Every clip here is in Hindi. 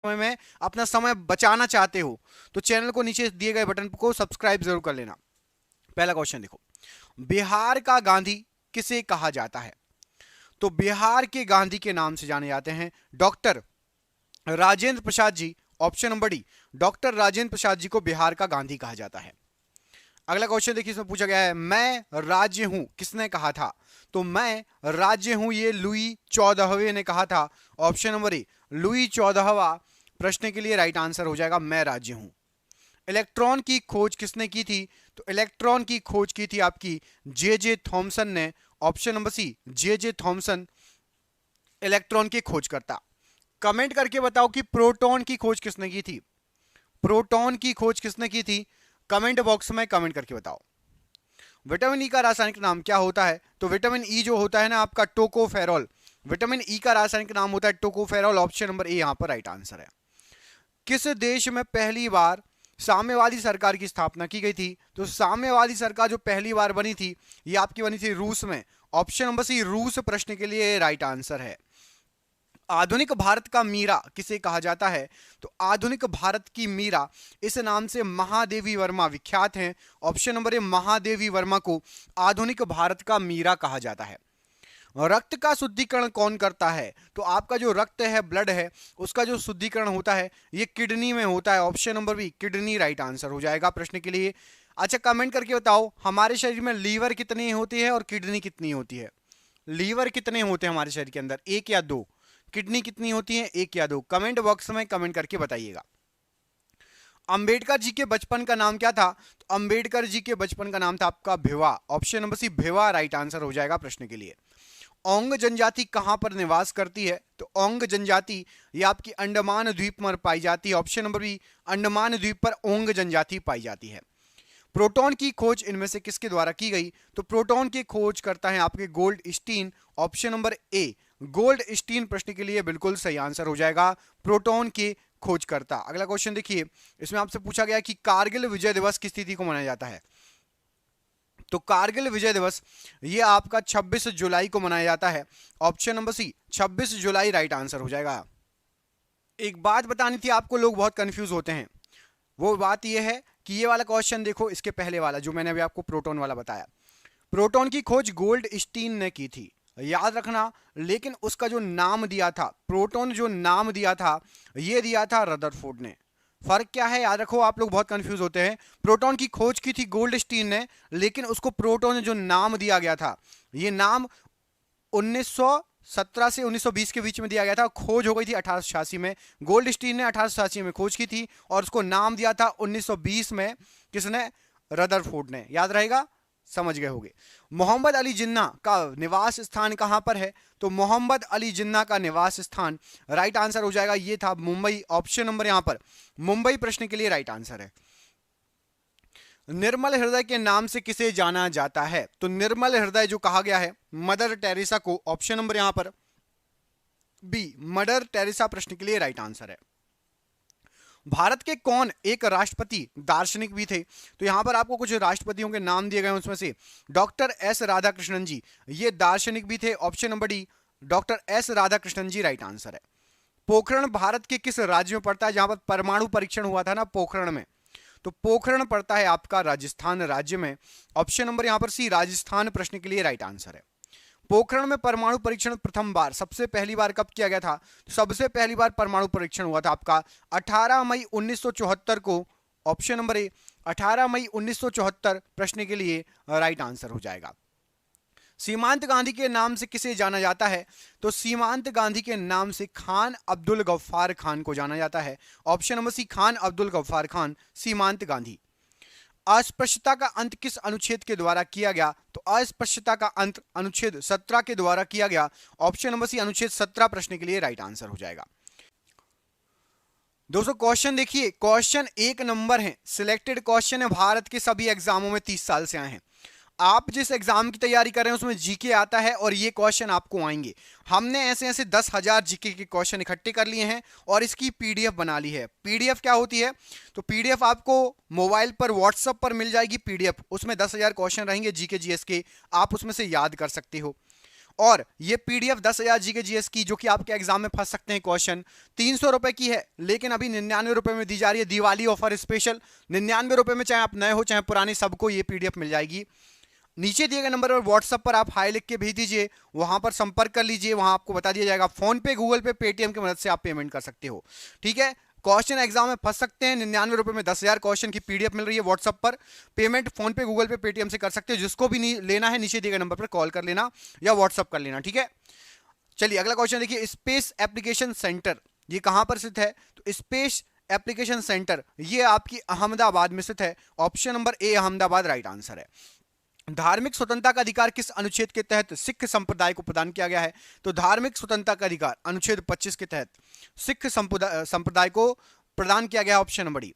समय में अपना समय बचाना चाहते हो तो चैनल को नीचे दिए गए बटन को सब्सक्राइब जरूर कर लेना। पहला क्वेश्चन देखो, बिहार का गांधी किसे कहा जाता है? तो बिहार के गांधी के नाम से जाने जाते हैं doctor Rajendra Prasad ji. Option number D, doctor Rajendra Prasad ji को बिहार का गांधी कहा जाता है। अगला क्वेश्चन देखिए, इसमें पूछा गया है मैं राज्य हूं किसने कहा था? तो मैं राज्य हूं ये लुई 14वें ने कहा था। ऑप्शन नंबर ए, लुई 14वां प्रश्न के लिए राइट आंसर हो जाएगा मैं राज्य हूं। इलेक्ट्रॉन की खोज किसने की थी? तो इलेक्ट्रॉन की खोज की थी आपकी जे जे थॉमसन ने। ऑप्शन नंबर सी, जे जे थॉमसन इलेक्ट्रॉन की खोज करता। कमेंट करके बताओ कि प्रोटॉन की खोज किसने की थी? प्रोटॉन की खोज किसने की थी? कमेंट बॉक्स में कमेंट करके बताओ। विटामिन ई का रासायनिक नाम क्या होता है? तो विटामिन ई जो होता है ना आपका टोकोफेरॉल, विटामिन ई का रासायनिक नाम होता है टोकोफेरॉल। ऑप्शन नंबर ए यहां पर राइट आंसर है। किस देश में पहली बार साम्यवादी सरकार की स्थापना की गई थी? तो साम्यवादी सरकार जो पहली बार बनी थी ये आपकी बनी थी रूस में। ऑप्शन नंबर सी, रूस प्रश्न के लिए राइट आंसर है। आधुनिक भारत का मीरा किसे कहा जाता है? तो आधुनिक भारत की मीरा इस नाम से महादेवी वर्मा विख्यात हैं। ऑप्शन नंबर ए, महादेवी वर्मा को आधुनिक भारत का मीरा कहा जाता है। रक्त का शुद्धिकरण कौन करता है? तो आपका जो रक्त है, ब्लड है, उसका जो शुद्धिकरण होता है ये किडनी में होता है। Option number B, kidney right answer हो जाएगा प्रश्न के लिए। अच्छा, कमेंट करके बताओ हमारे शरीर में लीवर कितनी होती है और किडनी कितनी होती है? लीवर कितने होते हैं हमारे शरीर के अंदर, एक या दो? किडनी कितनी होती है, एक या दो? कमेंट बॉक्स में कमेंट करके बताइएगा। अंबेडकर जी के बचपन का नाम क्या था? तो अंबेडकर जी के बचपन का नाम था आपका Bhiva. Option number C, Bhiva right answer हो जाएगा प्रश्न के लिए। ओंग जनजाति कहां पर निवास करती है? तो ओंग जनजाति ये आपकी अंडमान द्वीप पर पाई जाती है। ऑप्शन नंबर बी, अंडमान द्वीप पर ओंग जनजाति पाई जाती है। प्रोटॉन की खोज इनमें से किसके द्वारा की गई? तो प्रोटॉन की खोज करता है आपके Goldstein. Option number A, Goldstein प्रश्न के लिए बिल्कुल सही आंसर हो जाएगा, प्रोटॉन की खोज करता। अगला क्वेश्चन देखिए, इसमें आपसे पूछा गया कि कारगिल विजय दिवस किस तिथि को मनाया जाता है? तो कारगिल विजय दिवस ये आपका 26 जुलाई को मनाया जाता है। ऑप्शन नंबर सी, 26 जुलाई राइट आंसर हो जाएगा। एक बात बतानी थी आपको, लोग बहुत कंफ्यूज होते हैं। वो बात ये है कि ये वाला क्वेश्चन देखो, इसके पहले वाला जो मैंने अभी आपको प्रोटॉन वाला बताया, प्रोटॉन की खोज गोल्ड स्टीन ने की थी, याद रखना। लेकिन उसका जो नाम दिया था, प्रोटॉन जो नाम दिया था ये दिया था रदरफोर्ड ने। फर्क क्या है याद रखो, आप लोग बहुत कंफ्यूज होते हैं। प्रोटॉन की खोज की थी गोल्ड स्टीन ने, लेकिन उसको प्रोटॉन ने जो नाम दिया गया था ये नाम 1917 से 1920 के बीच में दिया गया था। खोज हो गई थी 1886 में, गोल्ड स्टीन ने 1886 में खोज की थी और उसको नाम दिया था 1920 में, किसने? रदरफोर्ड ने। याद रहेगा, समझ गए होंगे। मोहम्मद अली जिन्ना का निवास स्थान कहां पर है? तो मोहम्मद अली जिन्ना का निवास स्थान राइट आंसर हो जाएगा ये था मुंबई। ऑप्शन नंबर यहां पर मुंबई प्रश्न के लिए राइट आंसर है। निर्मल हृदय के नाम से किसे जाना जाता है? तो निर्मल हृदय जो कहा गया है मदर टेरेसा को। ऑप्शन नंबर यहां पर बी, मदर टेरेसा प्रश्न के लिए राइट आंसर है। भारत के कौन एक राष्ट्रपति दार्शनिक भी थे? तो यहां पर आपको कुछ राष्ट्रपतियों के नाम दिए गए, उसमें से डॉक्टर एस राधाकृष्णन जी ये दार्शनिक भी थे। Option number D, doctor S Radhakrishnan ji right answer है। पोखरण भारत के किस राज्य में पड़ता है जहां पर परमाणु परीक्षण हुआ था ना, पोखरण में? तो पोखरण पड़ता है आपका राजस्थान राज्य में। ऑप्शन नंबर यहां पर सी, राजस्थान प्रश्न के लिए राइट आंसर है। पोखरण में परमाणु परीक्षण प्रथम बार, सबसे पहली बार कब किया गया था? सबसे पहली बार परमाणु परीक्षण हुआ था आपका 18 मई 1974 को। ऑप्शन नंबर ए, 18 मई 1974 प्रश्न के लिए राइट आंसर हो जाएगा। सीमांत गांधी के नाम से किसे जाना जाता है? तो सीमांत गांधी के नाम से खान अब्दुल गफ्फार खान को जाना जाता है। Option number C, Khan Abdul Ghaffar Khan, Seemant Gandhi. अस्पृश्यता का अंत किस अनुच्छेद के द्वारा किया गया? तो अस्पृश्यता का अंत अनुच्छेद 17 के द्वारा किया गया। ऑप्शन नंबर सी, अनुच्छेद 17 प्रश्न के लिए राइट आंसर हो जाएगा। दोस्तों क्वेश्चन देखिए, क्वेश्चन एक नंबर है, सिलेक्टेड क्वेश्चन है, भारत के सभी एग्जामों में 30 साल से आए हैं। आप जिस एग्जाम की तैयारी कर रहे हैं उसमें जीके आता है और ये क्वेश्चन आपको आएंगे। हमने ऐसे ऐसे 10,000 जीके के क्वेश्चन इकट्ठे कर लिए हैं और इसकी पीडीएफ बना ली है। पीडीएफ क्या होती है? तो पीडीएफ आपको मोबाइल पर व्हाट्सएप पर मिल जाएगी पीडीएफ, उसमें 10,000 क्वेश्चन रहेंगे जीके जीएस के, आप उसमें से याद कर सकते हो। और ये पीडीएफ 10,000 जीके जीएस की, जो कि आपके एग्जाम में फंस सकते हैं क्वेश्चन, 300 रुपए की है, लेकिन अभी 99 रुपए में दी जा रही है, दिवाली ऑफर स्पेशल। 99 रुपए में चाहे आप नए हो चाहे पुराने, सबको ये पीडीएफ मिल जाएगी। नीचे दिए गए नंबर पर व्हाट्सएप पर आप हाई लिख के भेज दीजिए, वहां पर संपर्क कर लीजिए, वहां आपको बता दिया जाएगा। फोन पे, गूगल पे, पेटीएम की मदद से आप पेमेंट कर सकते हो। ठीक है, क्वेश्चन एग्जाम में फंस सकते हैं, 99 रुपए में 10,000 क्वेश्चन की पीडीएफ मिल रही है व्हाट्सएप पर। पेमेंट फोन पे, गूगल पे, पेटीएम से कर सकते हो। जिसको भी नहीं लेना है नीचे दिए गए नंबर पर कॉल कर लेना या व्हाट्सएप कर लेना। ठीक है, चलिए अगला क्वेश्चन देखिए। स्पेस एप्लीकेशन सेंटर ये कहां पर स्थित है? तो स्पेस एप्लीकेशन सेंटर ये आपकी अहमदाबाद में स्थित है। ऑप्शन नंबर ए अहमदाबाद राइट आंसर है। धार्मिक स्वतंत्रता का अधिकार किस अनुच्छेद के तहत सिख संप्रदाय को प्रदान किया गया है? तो धार्मिक स्वतंत्रता का अधिकार अनुच्छेद 25 के तहत सिख संप्रदाय को प्रदान किया गया। Option number D.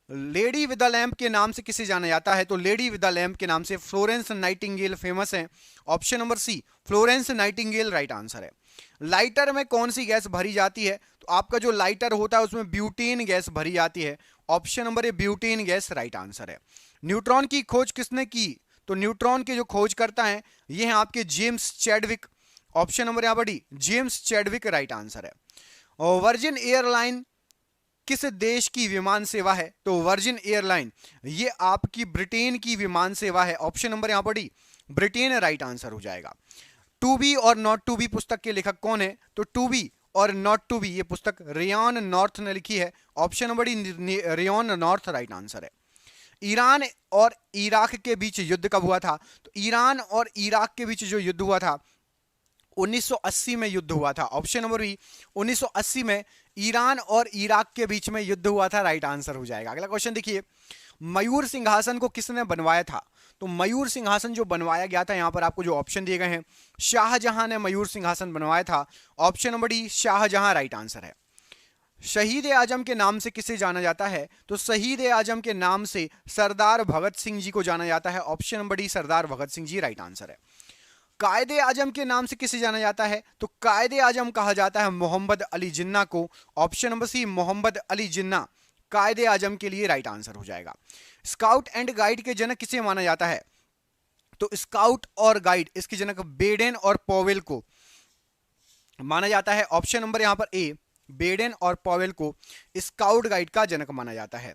Lady with the lamp के नाम से किसे जाना जाता है? तो लेडी विद द लैम्प के नाम से फ्लोरेंस नाइटिंगेल फेमस है। Option number C Florence Nightingale right answer है। लाइटर में कौन सी गैस भरी जाती है? तो आपका जो लाइटर होता है उसमें ब्यूटेन गैस भरी जाती है। ऑप्शन नंबर ए ब्यूटेन गैस राइट आंसर है। न्यूट्रॉन की खोज किसने की? तो न्यूट्रॉन के जो खोज करता है ये हैं आपके जेम्स चैडविक। ऑप्शन नंबर यहां पर D James Chadwick right answer है। और वर्जिन एयरलाइन किस देश की विमान सेवा है? तो वर्जिन एयरलाइन ये आपकी ब्रिटेन की विमान सेवा है। ऑप्शन नंबर यहां पर डी ब्रिटेन राइट आंसर हो जाएगा। टू बी और नॉट टू बी पुस्तक के लेखक कौन है? तो टू बी और नॉट टू बी ये पुस्तक रेयन नॉर्थ ने लिखी है। Option number D rayon north right answer है। ईरान और इराक के बीच युद्ध कब हुआ था? तो ईरान और इराक के बीच जो युद्ध हुआ था 1980 में युद्ध हुआ था। ऑप्शन नंबर बी 1980 में ईरान और इराक के बीच में युद्ध हुआ था राइट आंसर हो जाएगा। अगला क्वेश्चन देखिए। मयूर सिंहासन को किसने बनवाया था? तो मयूर सिंहासन जो बनवाया गया था, यहां पर आपको जो ऑप्शन दिए गए हैं, शाहजहां ने मयूर सिंहासन बनवाया था। Option number D Shahjahan right answer है। शहीद ए आजम के नाम से किसे जाना जाता है? तो शहीद ए आजम के नाम से सरदार भगत सिंह जी को जाना जाता है। ऑप्शन नंबर डी सरदार भगत सिंह जी राइट आंसर है। कायदे आजम के नाम से किसे जाना जाता है? तो कायदे आजम कहा जाता है मोहम्मद अली जिन्ना को। Option number C Mohammed Ali Jinnah Quaid-e Azam के लिए राइट आंसर हो जाएगा। स्काउट एंड गाइड के जनक किसे माना जाता है? तो स्काउट और गाइड इसके जनक बेडेन और पॉवेल को माना जाता है। ऑप्शन नंबर यहां पर ए बेडेन और पॉवेल को स्काउट गाइड का जनक माना जाता है।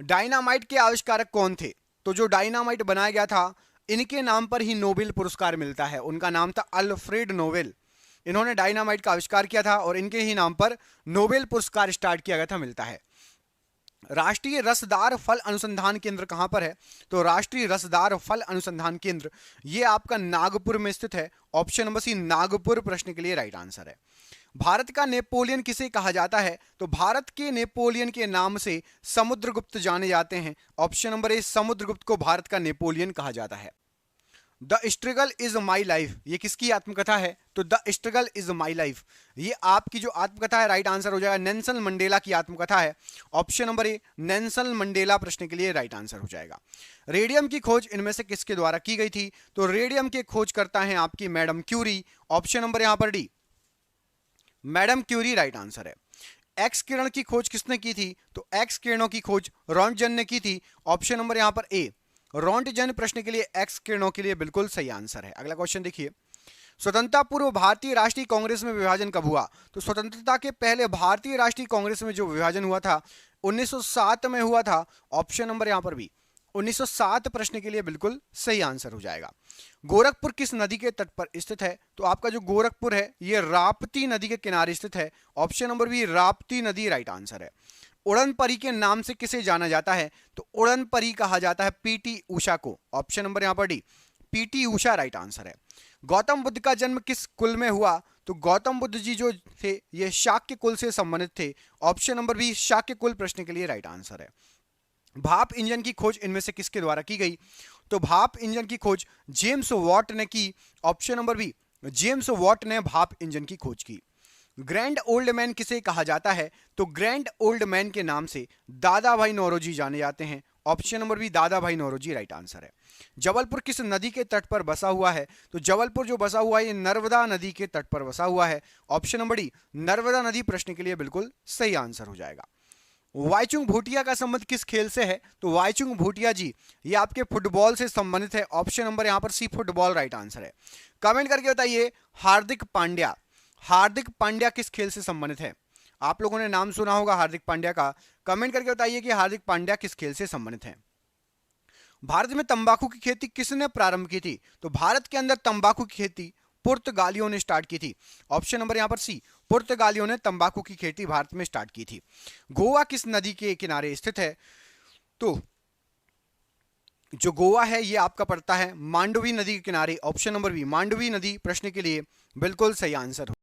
डायनामाइट के आविष्कारक कौन थे? तो जो डायनामाइट बनाया गया था इनके नाम पर ही नोबेल पुरस्कार मिलता है। उनका नाम था अल्फ्रेड नोबेल। इन्होंने डायनामाइट का आविष्कार किया था और इनके ही नाम पर नोबेल पुरस्कार स्टार्ट किया गया था, मिलता है। राष्ट्रीय रसदार फल अनुसंधान केंद्र कहां पर है? तो राष्ट्रीय रसदार फल अनुसंधान केंद्र ये आपका नागपुर में स्थित है। ऑप्शन नंबर सी नागपुर प्रश्न के लिए राइट आंसर है। भारत का नेपोलियन किसे कहा जाता है? तो भारत के नेपोलियन के नाम से समुद्रगुप्त जाने जाते हैं। ऑप्शन नंबर ए समुद्रगुप्त को भारत का नेपोलियन कहा जाता है। The struggle is my life ये किसकी आत्मकथा है? तो the struggle is my life ये आपकी जो आत्मकथा है राइट आंसर हो जाएगा नेल्सन मंडेला की आत्मकथा है। ऑप्शन नंबर ए नेल्सन मंडेला प्रश्न के लिए राइट आंसर हो जाएगा। रेडियम की खोज इनमें से किसके द्वारा की गई थी? तो रेडियम के खोज करता है आपकी मैडम क्यूरी। ऑप्शन नंबर यहां पर D madam Curie right answer है। एक्स किरण की खोज किसने की थी? तो एक्स किरणों की खोज रॉन्टजन ने की थी। ऑप्शन नंबर यहां पर ए रॉन्टजन प्रश्न के लिए एक्स किरणों के लिए बिल्कुल सही आंसर है। अगला क्वेश्चन देखिए। स्वतंत्रता पूर्व भारतीय राष्ट्रीय कांग्रेस में विभाजन कब हुआ? तो स्वतंत्रता के पहले भारतीय राष्ट्रीय कांग्रेस में जो विभाजन हुआ था 1907 में हुआ था। ऑप्शन नंबर यहां पर भी 1907 प्रश्न के लिए बिल्कुल सही आंसर हो जाएगा। गोरखपुर किस नदी के तट पर स्थित है? तो आपका जो गोरखपुर है ये राप्ती नदी के किनारे स्थित है। ऑप्शन नंबर बी राप्ती नदी राइट आंसर है। उड़न परी के नाम से किसे जाना जाता है? तो उड़न परी कहा जाता है पीटी उषा को। ऑप्शन नंबर यहां पर D PT Usha right answer है। गौतम बुद्ध का जन्म किस कुल में हुआ? तो गौतम बुद्ध जी जो थे ये शाक्य कुल से संबंधित थे। ऑप्शन नंबर बी शाक्य कुल प्रश्न के लिए राइट आंसर है। भाप इंजन की खोज इनमें से किसके द्वारा की गई? तो भाप इंजन की खोज जेम्स वॉट ने की। Option number B James Watt ने भाप इंजन की खोज की। ग्रैंड ओल्ड मैन किसे कहा जाता है? तो ग्रैंड ओल्ड मैन के नाम से दादा भाई नौरोजी जाने जाते हैं। ऑप्शन नंबर बी दादा भाई नौरोजी राइट आंसर है। जबलपुर किस नदी के तट पर बसा हुआ है? तो जबलपुर जो बसा हुआ है ये नर्मदा नदी के तट पर बसा हुआ है। ऑप्शन नंबर डी नर्मदा नदी प्रश्न के लिए बिल्कुल सही आंसर हो जाएगा। वाईचुंग भूटिया का संबंध किस खेल से है? तो वाईचुंग भूटिया जी ये आपके फुटबॉल से संबंधित है। ऑप्शन नंबर यहां पर सी फुटबॉल राइट आंसर है। कमेंट करके बताइए हार्दिक पांड्या किस खेल से संबंधित है? आप लोगों ने नाम सुना होगा हार्दिक पांड्या का। कमेंट करके बताइए कि हार्दिक पांड्या किस खेल से संबंधित है। भारत में तंबाकू की खेती किसने प्रारंभ की थी? तो भारत के अंदर तंबाकू की खेती पुर्तगालियों ने स्टार्ट की थी। ऑप्शन नंबर यहां पर सी, पुर्तगालियों ने तंबाकू की खेती भारत में स्टार्ट की थी। गोवा किस नदी के किनारे स्थित है? तो जो गोवा है ये आपका पड़ता है मांडवी नदी के किनारे। ऑप्शन नंबर बी, मांडवी नदी प्रश्न के लिए बिल्कुल सही आंसर हो।